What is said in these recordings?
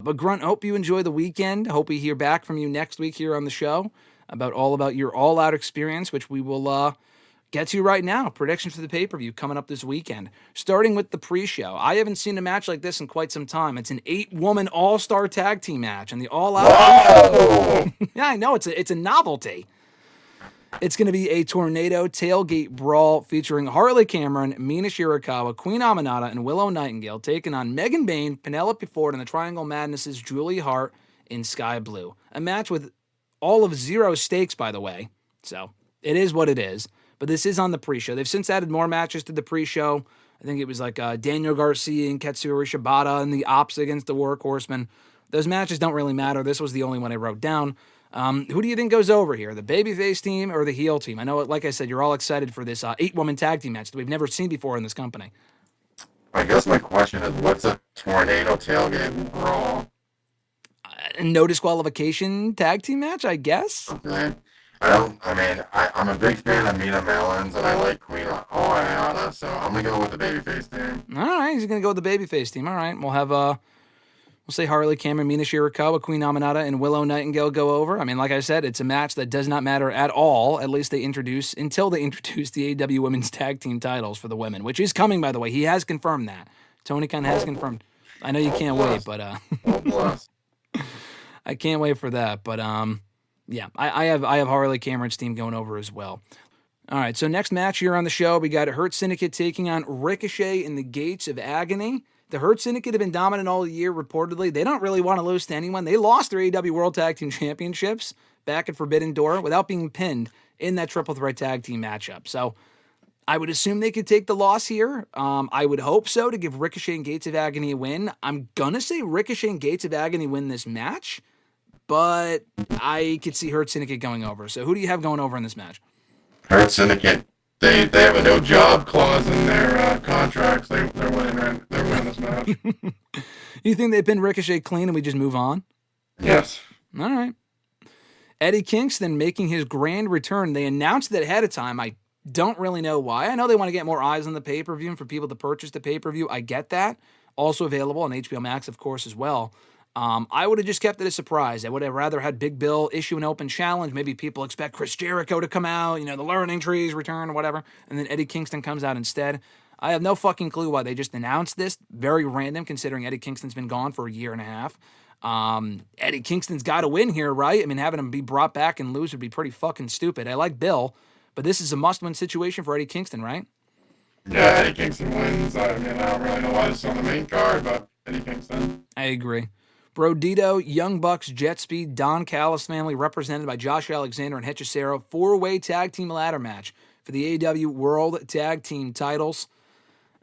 But Grunt, hope you enjoy the weekend. Hope we hear back from you next week here on the show about your All Out experience, which we will get to right now. Predictions for the pay-per-view coming up this weekend. Starting with the pre-show. I haven't seen a match like this in quite some time. It's an 8-woman all-star tag team match and the All Out. Yeah, I know. It's a novelty. It's going to be a tornado tailgate brawl featuring Harley Cameron, Mina Shirakawa, Queen Aminata, and Willow Nightingale taking on Megan Bayne, Penelope Ford, and the Triangle Madness's Julie Hart in Sky Blue. A match with all of 0 stakes, by the way. So it is what it is. But this is on the pre-show. They've since added more matches to the pre-show. I think it was like Daniel Garcia and Katsuyori Shibata and the Ops against the Workhorsemen. Those matches don't really matter. This was the only one I wrote down. Who do you think goes over here, the babyface team or the heel team? I know, like I said, you're all excited for this 8-woman tag team match that we've never seen before in this company. I guess my question is, what's a tornado tailgate brawl? No disqualification tag team match, I guess. Okay. I'm a big fan of Mina Melons, and I like Queen Oiana, so I'm going to go with the babyface team. All right, he's going to go with the babyface team. All right, we'll have, we'll say Harley Cameron, Mina Shirakawa, Queen Aminata, and Willow Nightingale go over. I mean, like I said, it's a match that does not matter at all, at least until they introduce the AEW Women's Tag Team titles for the women, which is coming, by the way. He has confirmed that. Tony Khan has confirmed. I know you can't wait, but... I can't wait for that, but... Yeah, I have Harley Cameron's team going over as well. All right, so next match here on the show, we got Hurt Syndicate taking on Ricochet in the Gates of Agony. The Hurt Syndicate have been dominant all year, reportedly. They don't really want to lose to anyone. They lost their AEW World Tag Team Championships back at Forbidden Door without being pinned in that triple threat tag team matchup. So I would assume they could take the loss here. I would hope so to give Ricochet and Gates of Agony a win. I'm going to say Ricochet and Gates of Agony win this match, but I could see Hurt Syndicate going over. So who do you have going over in this match? Hurt Syndicate. They have a no job clause in their contracts. They're winning this match. You think they pin Ricochet clean and we just move on? Yes. All right. Eddie Kingston making his grand return. They announced that ahead of time. I don't really know why. I know they want to get more eyes on the pay-per-view and for people to purchase the pay-per-view. I get that. Also available on HBO Max, of course, as well. I would have just kept it a surprise. I would have rather had Big Bill issue an open challenge. Maybe people expect Chris Jericho to come out, the Learning Trees return or whatever, and then Eddie Kingston comes out instead. I have no fucking clue why they just announced this. Very random, considering Eddie Kingston's been gone for a year and a half. Eddie Kingston's got to win here, right? I mean, having him be brought back and lose would be pretty fucking stupid. I like Bill, but this is a must-win situation for Eddie Kingston, right? Yeah, Eddie Kingston wins. I don't really know why this is on the main card, but Eddie Kingston. I agree. Brodito, Young Bucks, Jet Speed, Don Callis family, represented by Josh Alexander and Hechicero, 4-way tag team ladder match for the AEW World Tag Team titles.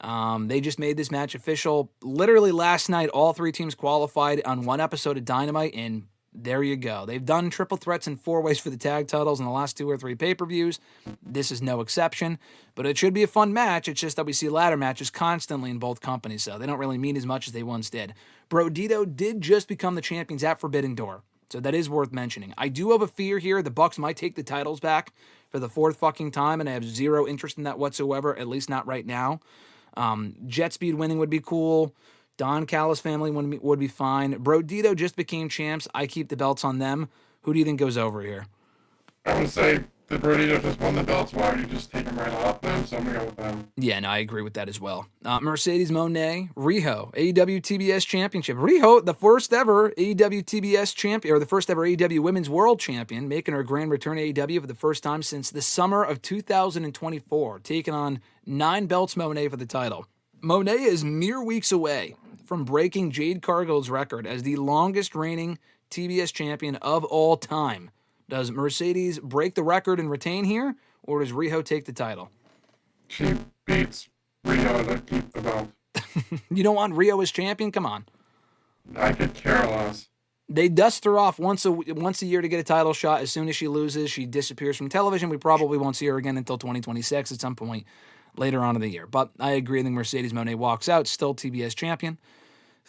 They just made this match official literally last night. All 3 teams qualified on one episode of Dynamite, and there you go. They've done triple threats and 4-ways for the tag titles in the last 2 or 3 pay-per-views. This is no exception, but it should be a fun match. It's just that we see ladder matches constantly in both companies, so they don't really mean as much as they once did. Brodito did just become the champions at Forbidden Door, so that is worth mentioning. I do have a fear here the Bucks might take the titles back for the 4th fucking time, and I have zero interest in that whatsoever, at least not right now. Jet Speed winning would be cool. Don Callis family would be fine. Brodito just became champs. I keep the belts on them. Who do you think goes over here? I would say the Brodito just won the belts. Why would you just take them right off them? So I'm going to go with them. Yeah, no, I agree with that as well. Mercedes Moné, Riho, AEW TBS Championship. Riho, the first ever AEW TBS champion, or the first ever AEW Women's World Champion, making her grand return to AEW for the first time since the summer of 2024, taking on 9 belts Moné for the title. Moné is mere weeks away from breaking Jade Cargill's record as the longest reigning TBS champion of all time. Does Mercedes break the record and retain here, or does Riho take the title? She beats Riho to keep the belt. You don't want Riho as champion? Come on. I could care less. They dust her off once a year to get a title shot. As soon as she loses, she disappears from television. We probably won't see her again until 2026 at some point later on in the year. But I agree. I think Mercedes Moné walks out, still TBS champion.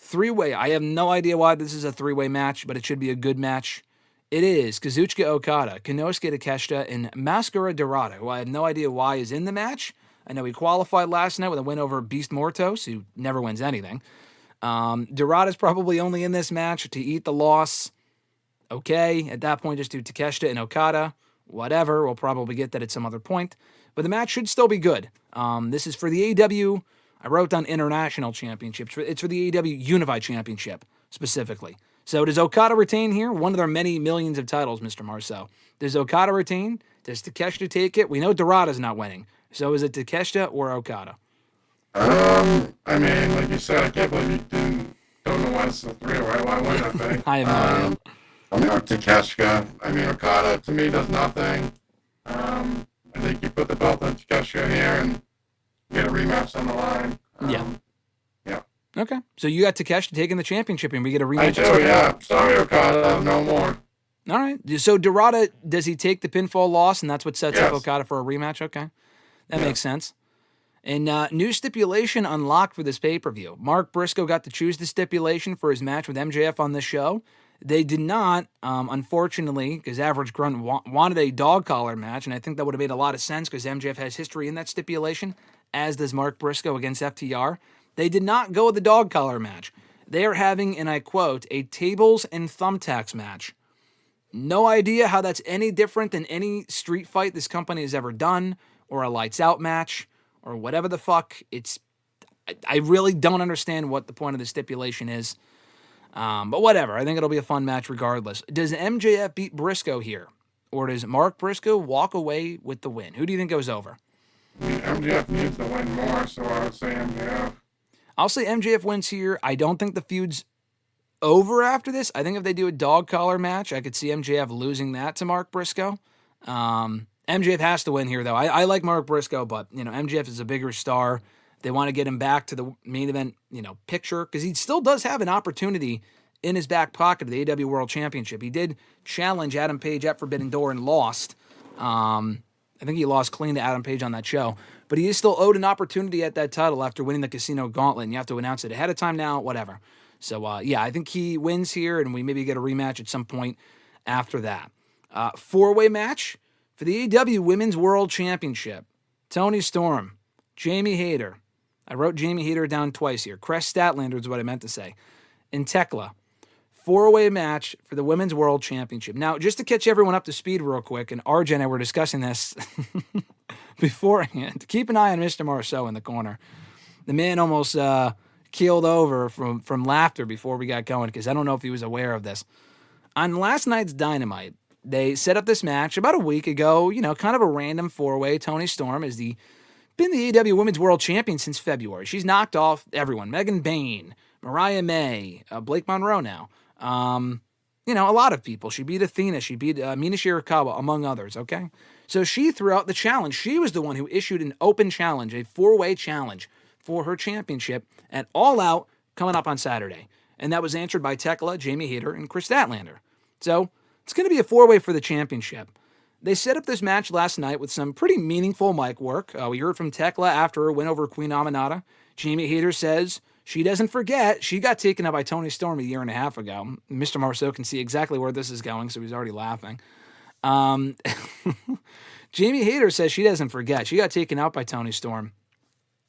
3-way. I have no idea why this is a 3-way match, but it should be a good match. It is Kazuchika Okada, Konosuke Takeshita, and Mascara Dorada, who I have no idea why is in the match. I know he qualified last night with a win over Beast Mortos, who never wins anything. Dorada's probably only in this match to eat the loss. Okay, at that point, just do Takeshita and Okada. Whatever, we'll probably get that at some other point. But the match should still be good. This is for the AEW, I wrote down International Championship. It's for the AEW Unified Championship, specifically. So does Okada retain here? One of their many millions of titles, Mr. Marceau. Does Okada retain? Does Takeshita take it? We know Dorada's not winning. So is it Takeshita or Okada? I mean, like you said, I can't believe you don't know why it's a 3-way. Why win that thing? I have no idea. I mean, Takeshita. I mean, Okada, to me, does nothing. I think you put the belt on Takeshita here and get a rematch on the line. Yeah. Yeah. Okay. So you got Takeshita taking the championship and we get a rematch. I do, yeah. Sorry, Okada. No more. All right. So Dorada, does he take the pinfall loss and that's what sets up Yes. Okada for a rematch? Okay. That makes sense. And new stipulation unlocked for this pay-per-view. Mark Briscoe got to choose the stipulation for his match with MJF on this show. They did not, unfortunately, because Average Grunt wanted a dog collar match, and I think that would have made a lot of sense because MJF has history in that stipulation, as does Mark Briscoe against FTR. They did not go with the dog collar match. They are having, and I quote, a tables and thumbtacks match. No idea how that's any different than any street fight this company has ever done, or a lights out match, or whatever the fuck. I really don't understand what the point of the stipulation is. But whatever. I think it'll be a fun match regardless. Does MJF beat Briscoe here? Or does Mark Briscoe walk away with the win? Who do you think goes over? I mean, MJF needs to win more, so I would say MJF. I'll say MJF wins here. I don't think the feud's over after this. I think if they do a dog collar match, I could see MJF losing that to Mark Briscoe. MJF has to win here, though. I like Mark Briscoe, but MJF is a bigger star. They want to get him back to the main event, picture, because he still does have an opportunity in his back pocket of the AEW World Championship. He did challenge Adam Page at Forbidden Door and lost. I think he lost clean to Adam Page on that show, but he is still owed an opportunity at that title after winning the Casino Gauntlet, and you have to announce it ahead of time now, whatever. So, I think he wins here, and we maybe get a rematch at some point after that. Four-way match for the AEW Women's World Championship. Toni Storm, Jamie Hayter. I wrote Jamie Hayter down twice here. Crest Statlander is what I meant to say. And Tekla. Four-way match for the Women's World Championship. Now, just to catch everyone up to speed real quick, and RJ and I were discussing this beforehand. Keep an eye on Mr. Marceau in the corner. The man almost keeled over from laughter before we got going, because I don't know if he was aware of this. On last night's Dynamite, they set up this match about a week ago, kind of a random four-way. Toni Storm has been the AEW Women's World Champion since February. She's knocked off everyone. Megan Bayne, Mariah May, Blake Monroe now. A lot of people. She beat Athena. She beat Mina Shirakawa, among others, okay? So she threw out the challenge. She was the one who issued an open challenge, a four-way challenge for her championship at All Out coming up on Saturday. And that was answered by Tekla, Jamie Hayter, and Chris Statlander. So it's going to be a four-way for the championship. They set up this match last night with some pretty meaningful mic work. We heard from Tekla after her win over Queen Aminata. Jamie Hayter says she doesn't forget she got taken out by Toni Storm a year and a half ago. Mr. Marceau can see exactly where this is going, so he's already laughing. Jamie Hayter says she doesn't forget. She got taken out by Toni Storm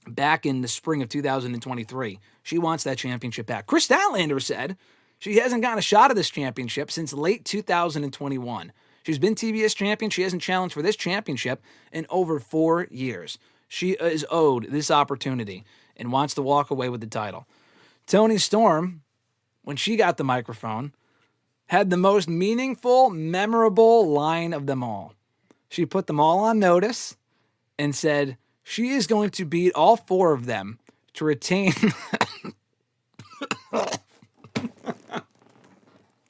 back in the spring of 2023. She wants that championship back. Chris Statlander said she hasn't gotten a shot at this championship since late 2021. She's been TBS champion. She hasn't challenged for this championship in over 4 years. She is owed this opportunity and wants to walk away with the title. Toni Storm, when she got the microphone, had the most meaningful, memorable line of them all. She put them all on notice and said she is going to beat all four of them to retain...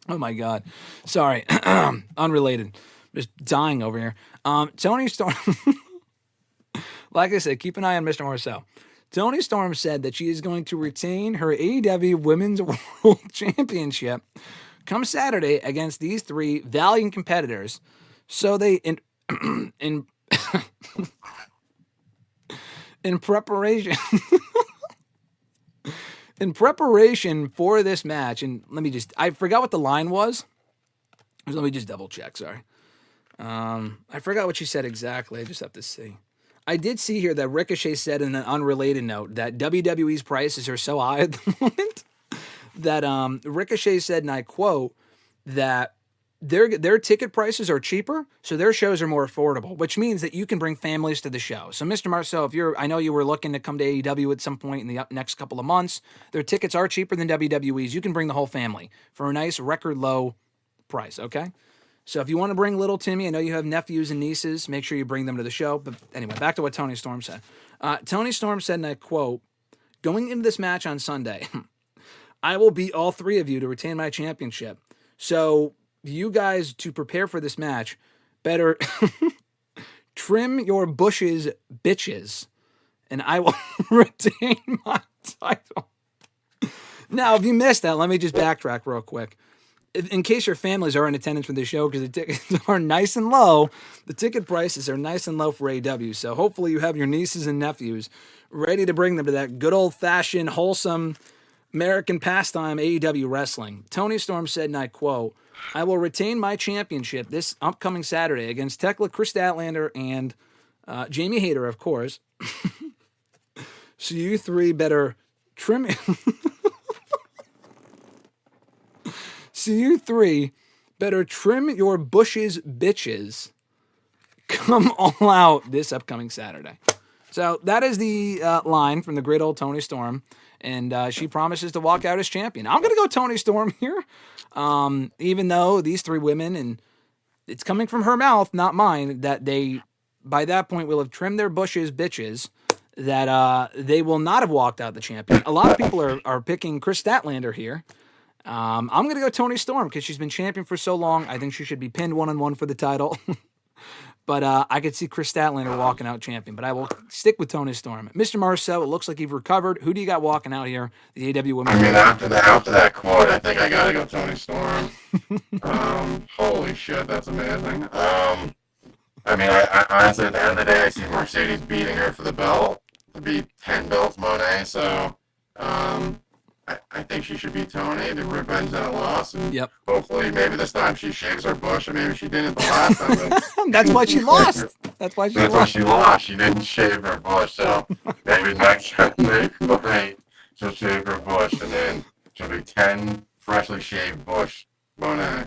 Oh my God. Sorry. Unrelated. Just dying over here. Toni Storm, like I said, keep an eye on Mr. Marceau. Toni Storm said that she is going to retain her AEW Women's World Championship come Saturday against these three valiant competitors. So they, in preparation... In preparation for this match, and I forgot what the line was. Let me just double check, sorry. I forgot what she said exactly. I just have to see. I did see here that Ricochet said in an unrelated note that WWE's prices are so high at the moment that Ricochet said, and I quote, that their ticket prices are cheaper, so their shows are more affordable, which means that you can bring families to the show. So, Mr. Marceau, I know you were looking to come to AEW at some point in the next couple of months. Their tickets are cheaper than WWE's. You can bring the whole family for a nice record low price, okay? So if you want to bring little Timmy, I know you have nephews and nieces, make sure you bring them to the show. But anyway, back to what Tony Storm said. Tony Storm said, and I quote, "Going into this match on Sunday, I will beat all three of you to retain my championship. So you guys, to prepare for this match, better trim your bushes, bitches, and I will retain my title." Now, if you missed that, let me just backtrack real quick. In case your families are in attendance for the show, because the tickets are nice and low, the ticket prices are nice and low for AEW. So hopefully you have your nieces and nephews ready to bring them to that good old-fashioned, wholesome American pastime AEW wrestling. Tony Storm said, and I quote, "I will retain my championship this upcoming Saturday against Tekla, Chris Statlander, and Jamie Hayter, of course. So you three better trim it." So you three better trim your bushes, bitches. Come all out this upcoming Saturday. So that is the line from the great old Tony Storm. And she promises to walk out as champion. I'm going to go Tony Storm here. Even though these three women, and it's coming from her mouth, not mine, that they, by that point, will have trimmed their bushes, bitches, that they will not have walked out the champion. A lot of people are picking Chris Statlander here. I'm going to go Tony Storm because she's been champion for so long. I think she should be pinned 1-on-1 for the title. But I could see Chris Statlander walking out champion. But I will stick with Tony Storm. Mr. Marceau, it looks like you've recovered. Who do you got walking out here? The AEW Women's. I mean, after that quote, I think I got to go Tony Storm. Holy shit, that's amazing. I mean, I honestly, at the end of the day, I see Mercedes beating her for the belt. To beat 10 belts, Monet. So, I think she should beat Tony. The revenge on a loss, and hopefully, maybe this time she shaves her bush, or maybe she didn't the last time. That's why she lost. That's why she lost. She didn't shave her bush, so maybe next time she'll shave her bush, and then she'll be 10 freshly shaved bush Monet.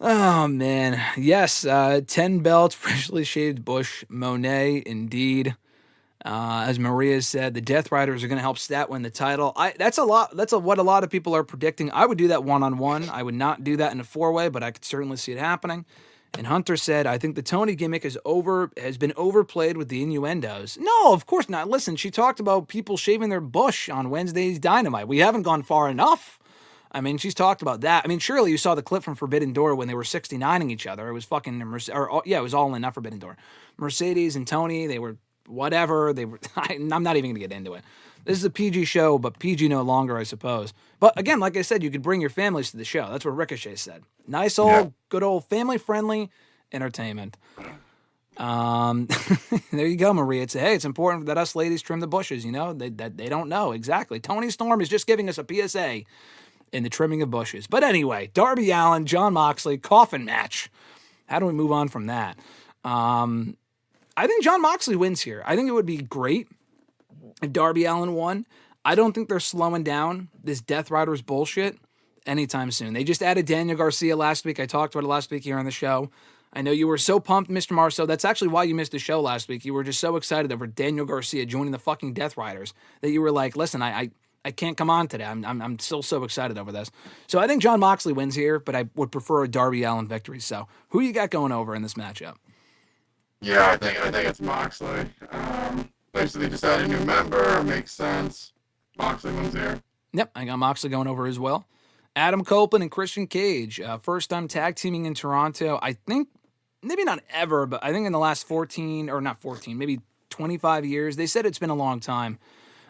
Oh man, yes, 10 belts, freshly shaved bush Monet, indeed. As Maria said, the Death Riders are going to help Stat win the title. That's what a lot of people are predicting. I would do that 1-on-1. I would not do that in a 4-way, but I could certainly see it happening. And Hunter said, "I think the Tony gimmick has been overplayed with the innuendos." No, of course not. Listen, she talked about people shaving their bush on Wednesday's Dynamite. We haven't gone far enough. I mean, she's talked about that. I mean, surely you saw the clip from Forbidden Door when they were 69ing each other. It was fucking, it was all in, not Forbidden Door. Mercedes and Tony, they were whatever. I'm not even going to get into it. This is a PG show, but PG no longer, I suppose. But again, like I said, you could bring your families to the show. That's what Ricochet said. Nice old, good old family-friendly entertainment. There you go, Maria. It's important that us ladies trim the bushes, you know? They don't know. Exactly. Tony Storm is just giving us a PSA in the trimming of bushes. But anyway, Darby Allin, Jon Moxley, coffin match. How do we move on from that? I think Jon Moxley wins here. I think it would be great if Darby Allin won. I don't think they're slowing down this Death Riders bullshit anytime soon. They just added Daniel Garcia last week. I talked about it last week here on the show. I know you were so pumped, Mr. Marceau. That's actually why you missed the show last week. You were just so excited over Daniel Garcia joining the fucking Death Riders that you were like, listen, I can't come on today. I'm still so excited over this. So I think Jon Moxley wins here, but I would prefer a Darby Allin victory. So who you got going over in this matchup? Yeah, I think it's Moxley. Basically just add a new member. Makes sense. Moxley wins here. Yep, I got Moxley going over as well. Adam Copeland and Christian Cage. First time tag teaming in Toronto. I think, maybe not ever, but I think in the last maybe 25 years. They said it's been a long time.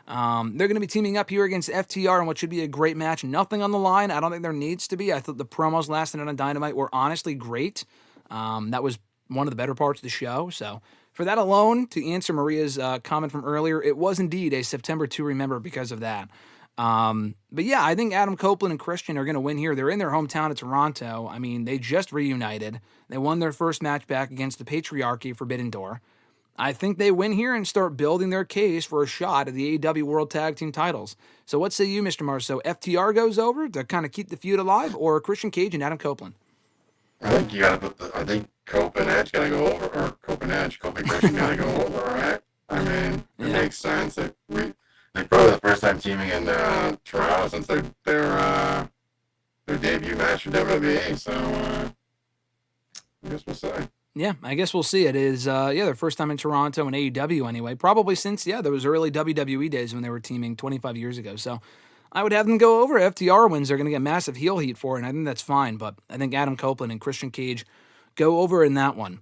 They're going to be teaming up here against FTR in what should be a great match. Nothing on the line. I don't think there needs to be. I thought the promos last night on Dynamite were honestly great. That was one of the better parts of the show. So for that alone, to answer Maria's comment from earlier, it was indeed a September to remember because of that. But yeah, I think Adam Copeland and Christian are going to win here. They're in their hometown of Toronto. I mean, they just reunited. They won their first match back against the Patriarchy, Forbidden Door. I think they win here and start building their case for a shot at the AEW World Tag Team titles. So what say you, Mr. Marceau? FTR goes over to kind of keep the feud alive, or Christian Cage and Adam Copeland? I think you gotta I think Cope and Edge gotta go over, or Cope and Christian gotta go over, right? I mean, it makes sense. They probably the first time teaming in Toronto since their debut match for WWE, so I guess we'll see. Yeah, I guess we'll see. It is, their first time in Toronto and AEW anyway. Probably since, those early WWE days when they were teaming 25 years ago. So I would have them go over. FTR wins. They're going to get massive heel heat for it, and I think that's fine. But I think Adam Copeland and Christian Cage go over in that one.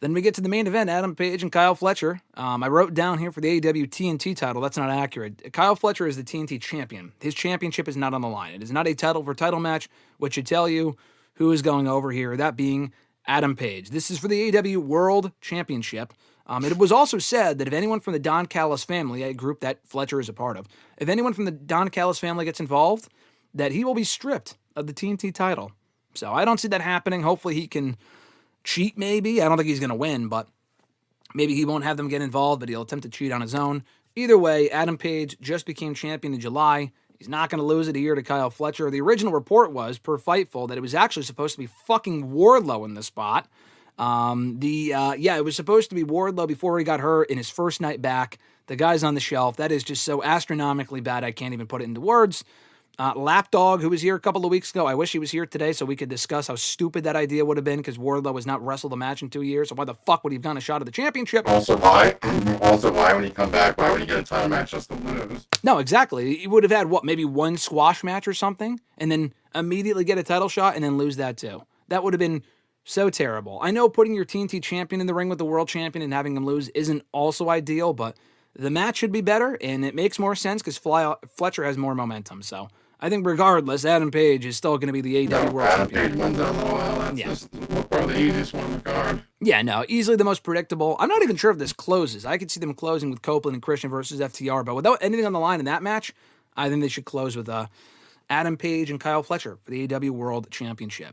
Then we get to the main event, Adam Page and Kyle Fletcher. I wrote down here for the AEW TNT title. That's not accurate. Kyle Fletcher is the TNT champion. His championship is not on the line. It is not a title for title match, which should tell you who is going over here, that being Adam Page. This is for the AEW World Championship. It was also said that if anyone from the Don Callis family, a group that Fletcher is a part of, if anyone from the Don Callis family gets involved, that he will be stripped of the TNT title. So I don't see that happening. Hopefully he can cheat maybe. I don't think he's going to win, but maybe he won't have them get involved, but he'll attempt to cheat on his own. Either way, Adam Page just became champion in July. He's not going to lose it here to Kyle Fletcher. The original report was, per Fightful, that it was actually supposed to be fucking Wardlow in the spot. It was supposed to be Wardlow before he got hurt in his first night back. The guy's on the shelf. That is just so astronomically bad, I can't even put it into words. Lapdog, who was here a couple of weeks ago, I wish he was here today so we could discuss how stupid that idea would have been because Wardlow has not wrestled a match in 2 years. So why the fuck would he have done a shot at the championship? Also, why when he come back, why would he get a title match just to lose? No, exactly. He would have had, maybe one squash match or something, and then immediately get a title shot and then lose that too. That would have been so terrible. I know putting your TNT champion in the ring with the world champion and having him lose isn't also ideal, but the match should be better, and it makes more sense because Fletcher has more momentum, so I think regardless, Adam Page is still going to be the AEW World Champion. Adam Page wins on the All That's probably the easiest one on the card. Yeah, no, easily the most predictable. I'm not even sure if this closes. I could see them closing with Copeland and Christian versus FTR, but without anything on the line in that match, I think they should close with Adam Page and Kyle Fletcher for the AEW World Championship.